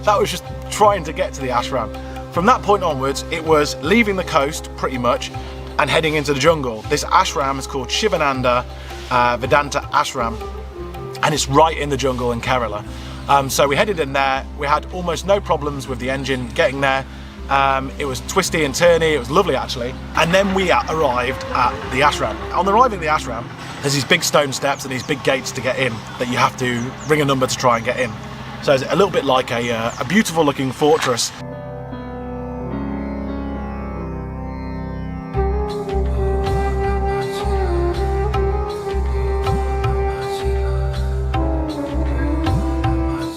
That was just trying to get to the ashram. From that point onwards, it was leaving the coast pretty much and heading into the jungle. This ashram is called Sivananda Vedanta Ashram, and it's right in the jungle in Kerala. So we headed in there. We had almost no problems with the engine getting there. It was twisty and turny, it was lovely actually. And then we arrived at the ashram. On arriving at the ashram, there's these big stone steps and these big gates to get in that you have to ring a number to try and get in. So it's a little bit like a beautiful looking fortress.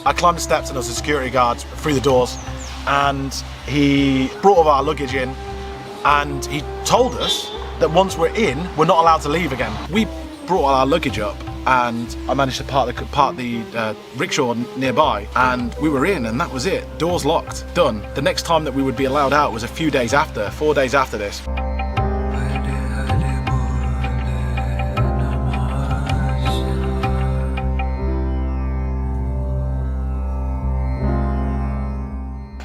I climbed the steps and there was a security guard through the doors, and he brought all of our luggage in, and he told us that once we're in, we're not allowed to leave again. We brought all our luggage up, and I managed to park the rickshaw nearby, and we were in, and that was it. Doors locked, done. The next time that we would be allowed out was a few days after, 4 days after this.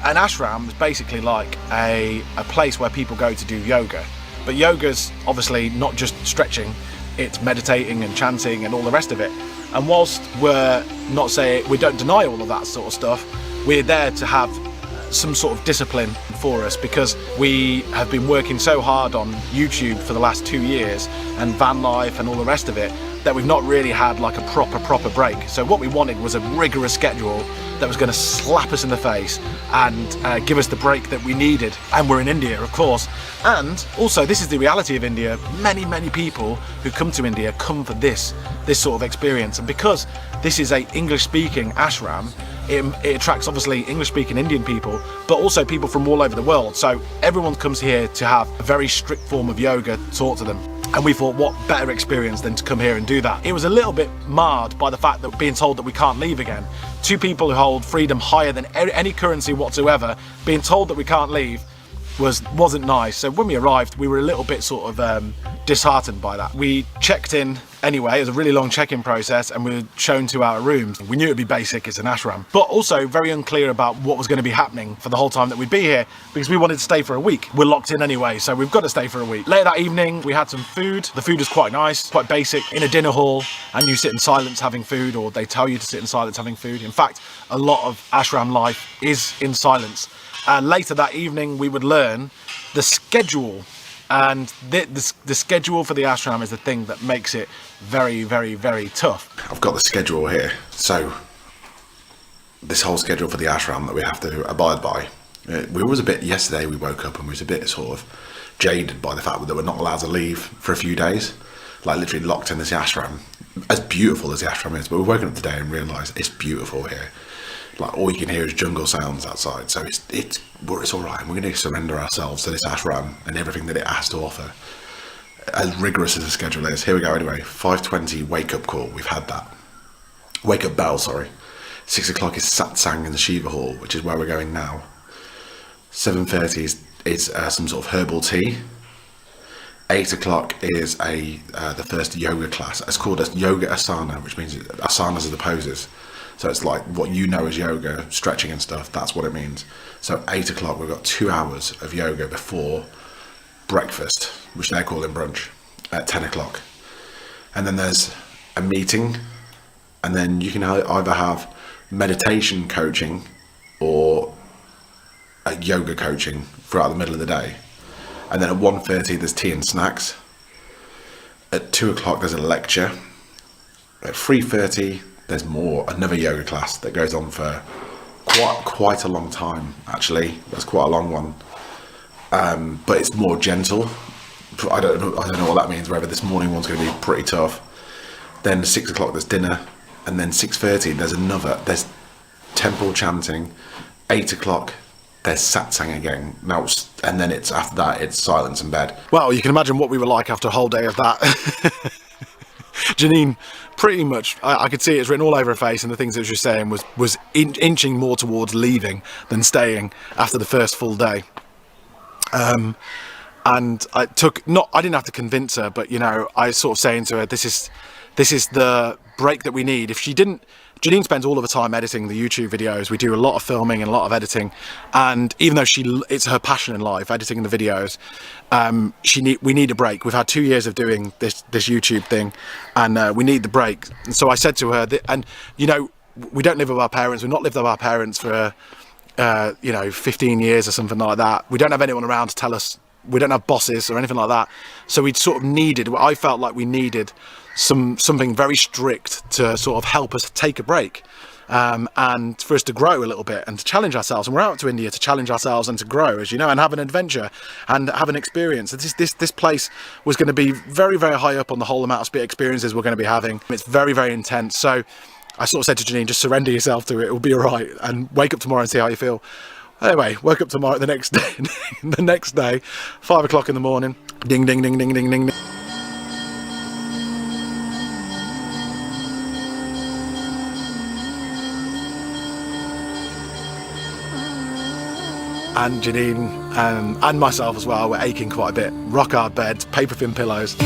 An ashram is basically like a place where people go to do yoga, but yoga's obviously not just stretching, it's meditating and chanting and all the rest of it. And whilst we're not saying, we don't deny all of that sort of stuff, we're there to have some sort of discipline for us, because we have been working so hard on YouTube for the last 2 years and van life and all the rest of it, that we've not really had like a proper break. So what we wanted was a rigorous schedule that was going to slap us in the face and give us the break that we needed. And we're in India, of course. And also, this is the reality of India. Many people who come to India come for this sort of experience. And because this is a English-speaking ashram, it attracts obviously English-speaking Indian people, but also people from all over the world. So everyone comes here to have a very strict form of yoga taught to them. And we thought, what better experience than to come here and do that. It was a little bit marred by the fact that being told that we can't leave again. Two people who hold freedom higher than any currency whatsoever, being told that we can't leave wasn't nice. So when we arrived, we were a little bit sort of disheartened by that. We checked in anyway. It was a really long check-in process, and we were shown to our rooms. We knew it'd be basic, it's an ashram, but also very unclear about what was going to be happening for the whole time that we'd be here, because we wanted to stay for a week. We're locked in anyway, so we've got to stay for a week. Later that evening, we had some food. The food was quite nice, quite basic, in a dinner hall, and you sit in silence having food, or they tell you to sit in silence having food. In fact, a lot of ashram life is in silence. Later that evening, we would learn the schedule, and the schedule for the ashram is the thing that makes it very tough. I've got the schedule here. So this whole schedule for the ashram that we have to abide by. Yesterday we woke up and we was a bit sort of jaded by the fact that we're not allowed to leave for a few days, like literally locked in this ashram. As beautiful as the ashram is, but we've woken up today and realised it's beautiful here. Like, all you can hear is jungle sounds outside, so it's all right. We're going to surrender ourselves to this ashram and everything that it has to offer, as rigorous as the schedule is. Here we go. Anyway, 5:20 wake up call. We've had that. Wake up bell. Sorry. 6 o'clock is satsang in the Shiva hall, which is where we're going now. 7:30 is some sort of herbal tea. 8 o'clock is the first yoga class. It's called a yoga asana, which means asanas are the poses. So it's like what you know as yoga, stretching and stuff, that's what it means. So 8 o'clock, we've got 2 hours of yoga before breakfast, which they're calling brunch, at 10 o'clock. And then there's a meeting, and then you can either have meditation coaching or yoga coaching throughout the middle of the day. And then at 1:30, there's tea and snacks. At 2 o'clock, there's a lecture. At 3:30, there's another yoga class that goes on for quite a long time, actually. That's quite a long one. But it's more gentle. I don't know what that means, whether this morning one's going to be pretty tough. Then 6 o'clock, there's dinner. And then 6:30, there's temple chanting. 8 o'clock, there's satsang again. And then after that, it's silence in bed. Well, you can imagine what we were like after a whole day of that. Janine, pretty much, I could see it's written all over her face, and the things that she was saying was inching more towards leaving than staying after the first full day. And I didn't have to convince her, but I was sort of saying to her, this is the break that we need. If she didn't Janine spends all of her time editing the YouTube videos. We do a lot of filming and a lot of editing, and even though it's her passion in life, editing the videos, we need a break. We've had 2 years of doing this YouTube thing, and we need the break. And so I said to her, and you know, we don't live with our parents. We've not lived with our parents for 15 years or something like that. We don't have anyone around to tell us. We don't have bosses or anything like that. So we sort of needed, I felt like we needed something very strict to sort of help us take a break, and for us to grow a little bit and to challenge ourselves. And we're out to India to challenge ourselves and to grow, as you know, and have an adventure and have an experience. This place was going to be very, very high up on the whole amount of experiences we're going to be having. It's very, very intense. So I sort of said to Janine, just surrender yourself to it. It'll be all right, and wake up tomorrow and see how you feel. Anyway, woke up tomorrow, the next day, 5 o'clock in the morning, ding, ding, ding, ding, ding, ding, ding. And Janine and myself as well were aching quite a bit. Rock hard beds, paper thin pillows.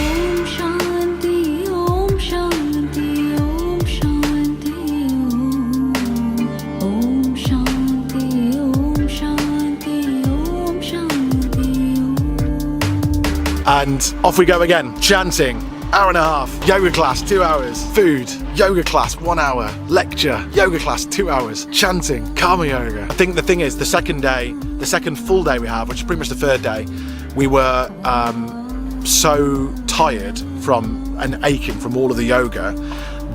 And off we go again, chanting, hour and a half, yoga class, 2 hours, food, yoga class, 1 hour, lecture, yoga class, 2 hours, chanting, karma yoga. I think the thing is, the second full day we have, which is pretty much the third day, we were so tired from and aching from all of the yoga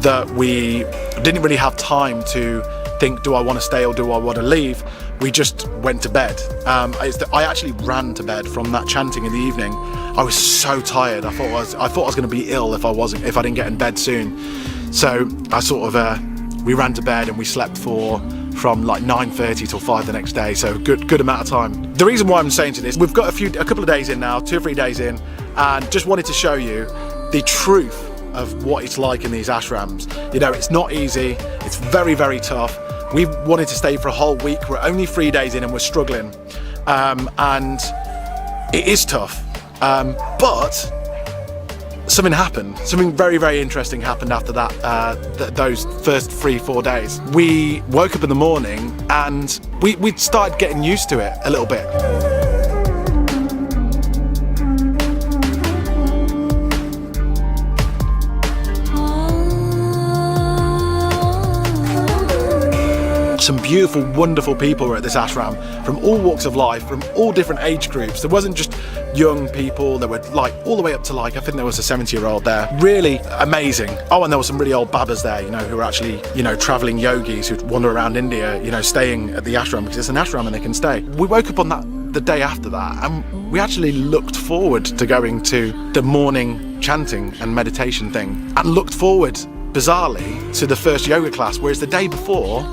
that we didn't really have time to think, do I want to stay or do I want to leave? We just went to bed. I actually ran to bed from that chanting in the evening. I was so tired. I thought I was going to be ill if I didn't get in bed soon. So I sort of we ran to bed and we slept from like 9:30 till 5 the next day. So good amount of time. The reason why I'm saying to this, we've got a couple of days in now, 2 or 3 days in, and just wanted to show you the truth of what it's like in these ashrams. You know, it's not easy. It's very, very tough. We wanted to stay for a whole week. We're only 3 days in and we're struggling, and it is tough. But something happened. Something very, very interesting happened after that. Those first 3-4 days. We woke up in the morning and we started getting used to it a little bit. Some beautiful, wonderful people were at this ashram from all walks of life, from all different age groups. There wasn't just young people, there were like all the way up to like, I think there was a 70-year-old there. Really amazing. Oh, and there were some really old babas there, you know, who were actually, you know, traveling yogis who wander around India, you know, staying at the ashram because it's an ashram and they can stay. We woke up on the day after that and we actually looked forward to going to the morning chanting and meditation thing, and looked forward, bizarrely, to the first yoga class, whereas the day before,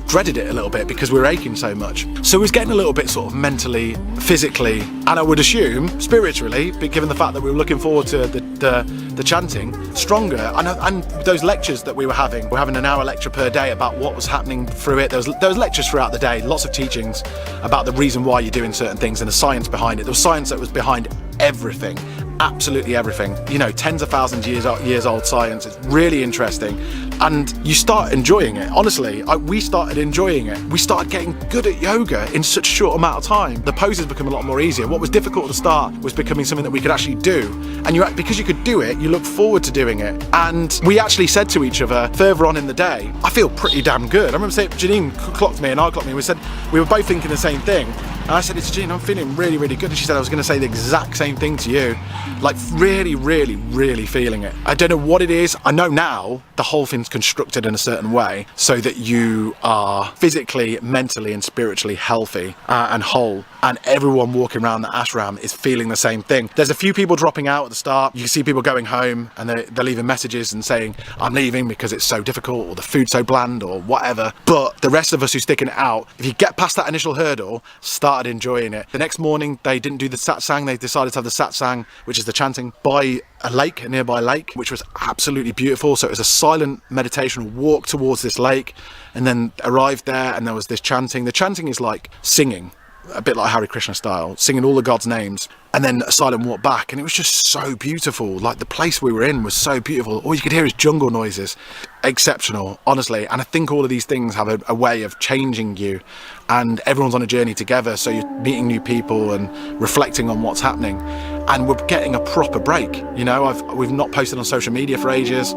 dreaded it a little bit because we were aching so much. So it was getting a little bit sort of mentally, physically, and I would assume spiritually, but given the fact that we were looking forward to the chanting, stronger. And those lectures that we're having an hour lecture per day about what was happening through it. There was lectures throughout the day, lots of teachings about the reason why you're doing certain things and the science behind it. There was science that was behind everything. Absolutely everything, you know, tens of thousands years old science. It's really interesting, and you start enjoying it. Honestly, we started enjoying it. We started getting good at yoga in such a short amount of time. The poses become a lot more easier. What was difficult at the start was becoming something that we could actually do, and because you could do it, you look forward to doing it. And we actually said to each other further on in the day, I feel pretty damn good. I remember saying, Janine clocked me and I clocked me, we said we were both thinking the same thing, and I said, it's Janine, I'm feeling really, really good. And she said, I was going to say the exact same thing to you. Like really, really, really feeling it. I don't know what it is. I know now the whole thing's constructed in a certain way so that you are physically, mentally and spiritually healthy and whole, and everyone walking around the ashram is feeling the same thing. There's a few people dropping out at the start. You can see people going home and they're leaving messages and saying, I'm leaving because it's so difficult or the food's so bland or whatever. But the rest of us who sticking it out, if you get past that initial hurdle, started enjoying it. The next morning they didn't do the satsang. They decided to have the satsang, which is the chanting, by a nearby lake, which was absolutely beautiful. So it was a silent meditation walk towards this lake, and then arrived there and there was this chanting. The chanting is like singing. a bit like Hare Krishna style, singing all the God's names, and then a silent walk back, and it was just so beautiful. Like, the place we were in was so beautiful. All you could hear is jungle noises. Exceptional, honestly. And I think all of these things have a way of changing you, and everyone's on a journey together, so you're meeting new people and reflecting on what's happening, and we're getting a proper break. You know, we've not posted on social media for ages.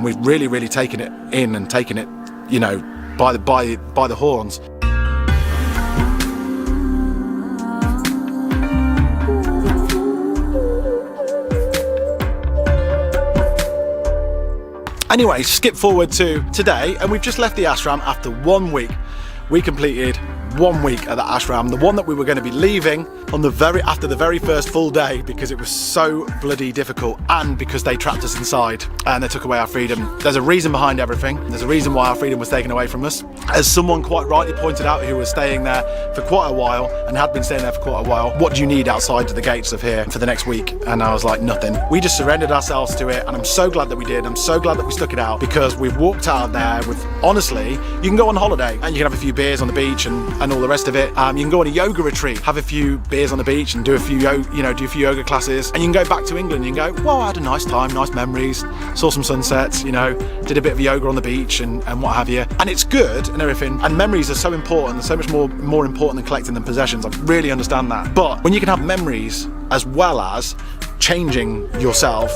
We've really taken it in and taken it, you know, by the horns. Anyway, skip forward to today, and we've just left the ashram after 1 week. We completed 1 week at the ashram, the one that we were going to be leaving on after the very first full day, because it was so bloody difficult, and because they trapped us inside and they took away our freedom. There's a reason behind everything. There's a reason why our freedom was taken away from us. As someone quite rightly pointed out, who was staying there for quite a while and had been staying there for quite a while, what do you need outside the gates of here for the next week? And I was like, nothing. We just surrendered ourselves to it, and I'm so glad that we did. I'm so glad that we stuck it out, because we've walked out of there with, honestly, you can go on holiday and you can have a few beers on the beach and all the rest of it. You can go on a yoga retreat, have a few beers on the beach and do a few yoga classes, and you can go back to England and you can go, well, I had a nice time, nice memories, saw some sunsets, you know, did a bit of yoga on the beach and what have you. And it's good and everything, and memories are so important, so much more important than collecting than possessions. I really understand that. But when you can have memories as well as changing yourself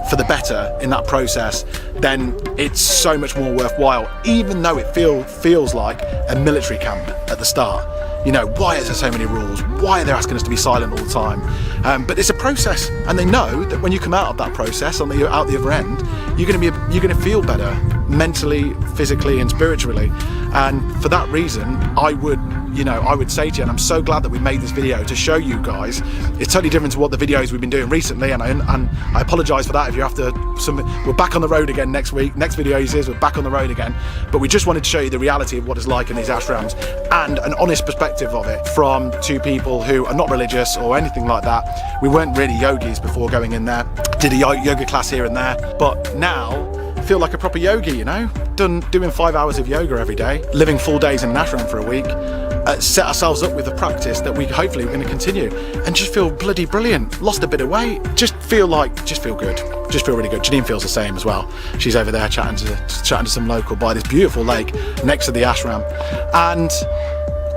for the better in that process, then it's so much more worthwhile, even though it feels like a military camp at the start. You know, why is there so many rules? Why are they asking us to be silent all the time? But it's a process, and they know that when you come out of that process, out the other end, you're going to feel better mentally, physically, and spiritually. And for that reason, I would say to you, and I'm so glad that we made this video to show you guys. It's totally different to what the videos we've been doing recently, and I apologise for that if you're after something. We're back on the road again next week. Next video is we're back on the road again. But we just wanted to show you the reality of what it's like in these ashrams, and an honest perspective of it from two people who are not religious or anything like that. We weren't really yogis before going in there. Did a yoga class here and there, but now feel like a proper yogi, you know, doing 5 hours of yoga every day, living full days in an ashram for a week, set ourselves up with a practice that we hopefully we're going to continue, and just feel bloody brilliant. Lost a bit of weight, just feel good, just feel really good. Janine feels the same as well. She's over there chatting to some local by this beautiful lake next to the ashram. And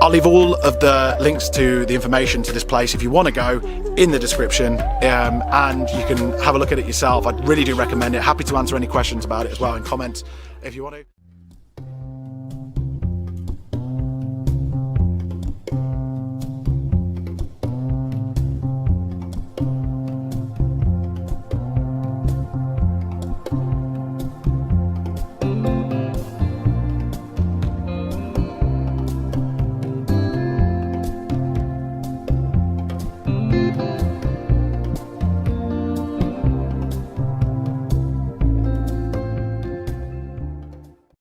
I'll leave all of the links to the information to this place if you want to go in the description, and you can have a look at it yourself. I really do recommend it. Happy to answer any questions about it as well in comments if you want to.